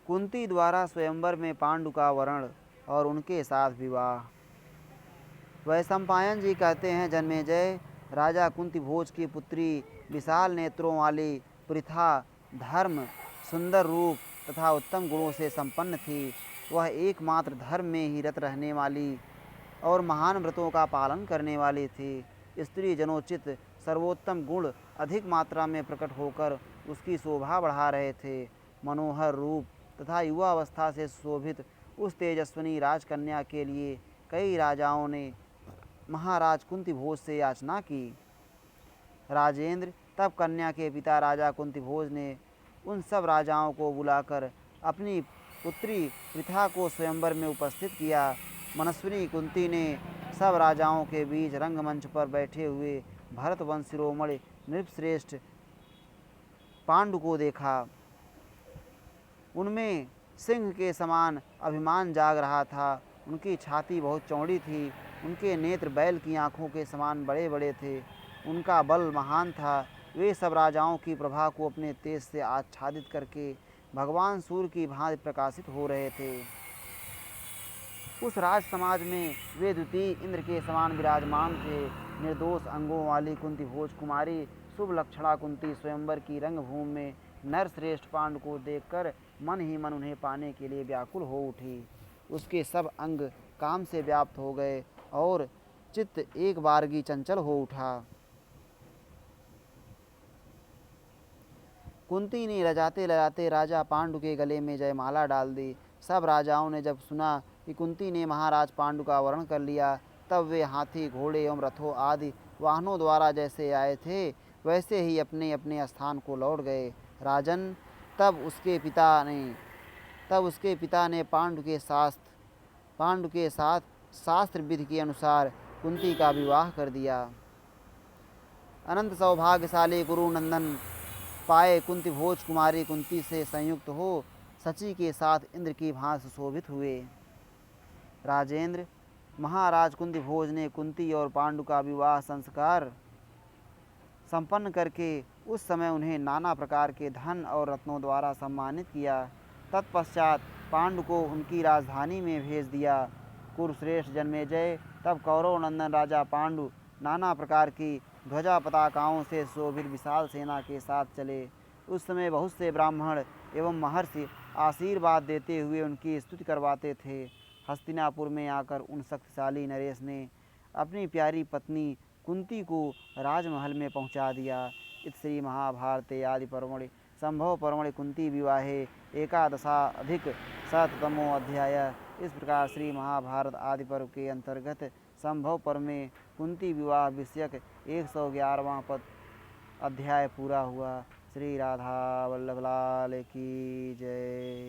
कुंती द्वारा स्वयंवर में पांडु का वरण और उनके साथ विवाह। वैशंपायन जी कहते हैं, जन्मेजय राजा कुंती भोज की पुत्री विशाल नेत्रों वाली पृथा धर्म, सुंदर रूप तथा उत्तम गुणों से संपन्न थी। वह एकमात्र धर्म में ही रत रहने वाली और महान व्रतों का पालन करने वाली थी। स्त्री जनोचित सर्वोत्तम गुण अधिक मात्रा में प्रकट होकर उसकी शोभा बढ़ा रहे थे। मनोहर रूप तथा युवावस्था से शोभित उस तेजस्विनी राजकन्या के लिए कई राजाओं ने महाराज कुंती भोज से याचना की। राजेंद्र, तब कन्या के पिता राजा कुंती भोज ने उन सब राजाओं को बुलाकर अपनी पुत्री पृथा को स्वयंवर में उपस्थित किया। मनस्विनी कुंती ने सब राजाओं के बीच रंगमंच पर बैठे हुए भरतवंश शिरोमणि नृपश्रेष्ठ पांडु को देखा। उनमें सिंह के समान अभिमान जाग रहा था। उनकी छाती बहुत चौड़ी थी, उनके नेत्र बैल की आँखों के समान बड़े बड़े थे, उनका बल महान था। वे सब राजाओं की प्रभा को अपने तेज से आच्छादित करके भगवान सूर्य की भांति प्रकाशित हो रहे थे। उस राज समाज में वे द्वितीय इंद्र के समान विराजमान थे। निर्दोष अंगों वाली कुंती भोज कुमारी शुभ लक्षणा कुंती स्वयंवर की रंगभूमि में नरश्रेष्ठ पांडु को देखकर मन ही मन उन्हें पाने के लिए व्याकुल हो उठी। उसके सब अंग काम से व्याप्त हो गए और चित्त एक बारगी चंचल हो उठा। कुंती ने लजाते लजाते राजा पांडु के गले में जयमाला डाल दी। सब राजाओं ने जब सुना कि कुंती ने महाराज पांडु का वरण कर लिया, तब वे हाथी, घोड़े एवं रथों आदि वाहनों द्वारा जैसे आए थे वैसे ही अपने अपने स्थान को लौट गए। राजन, तब उसके पिता ने पांडु के साथ शास्त्र विधि के अनुसार कुंती का विवाह कर दिया। अनंत सौभाग्यशाली गुरु नंदन पाए कुंती भोज कुमारी कुंती से संयुक्त हो शची के साथ इंद्र की भांति सुशोभित हुए। राजेंद्र, महाराज कुंती भोज ने कुंती और पांडु का विवाह संस्कार संपन्न करके उस समय उन्हें नाना प्रकार के धन और रत्नों द्वारा सम्मानित किया। तत्पश्चात पांडु को उनकी राजधानी में भेज दिया। कुरुश्रेष्ठ जन्मेजय, तब कौरव नंदन राजा पांडु नाना प्रकार की ध्वजा पताकाओं से शोभित विशाल सेना के साथ चले। उस समय बहुत से ब्राह्मण एवं महर्षि आशीर्वाद देते हुए उनकी स्तुति करवाते थे। हस्तिनापुर में आकर उन शक्तिशाली नरेश ने अपनी प्यारी पत्नी कुंती को राजमहल में पहुंचा दिया। इत श्री महाभारते आदि पर्वणि संभव पर्वणि कुंती विवाहे एकादशाधिक शततमो अध्याय। इस प्रकार श्री महाभारत आदि पर्व के अंतर्गत संभव पर्व में कुंती विवाह विषयक 111वां अध्याय पूरा हुआ। श्री राधा वल्लभ लाल की जय।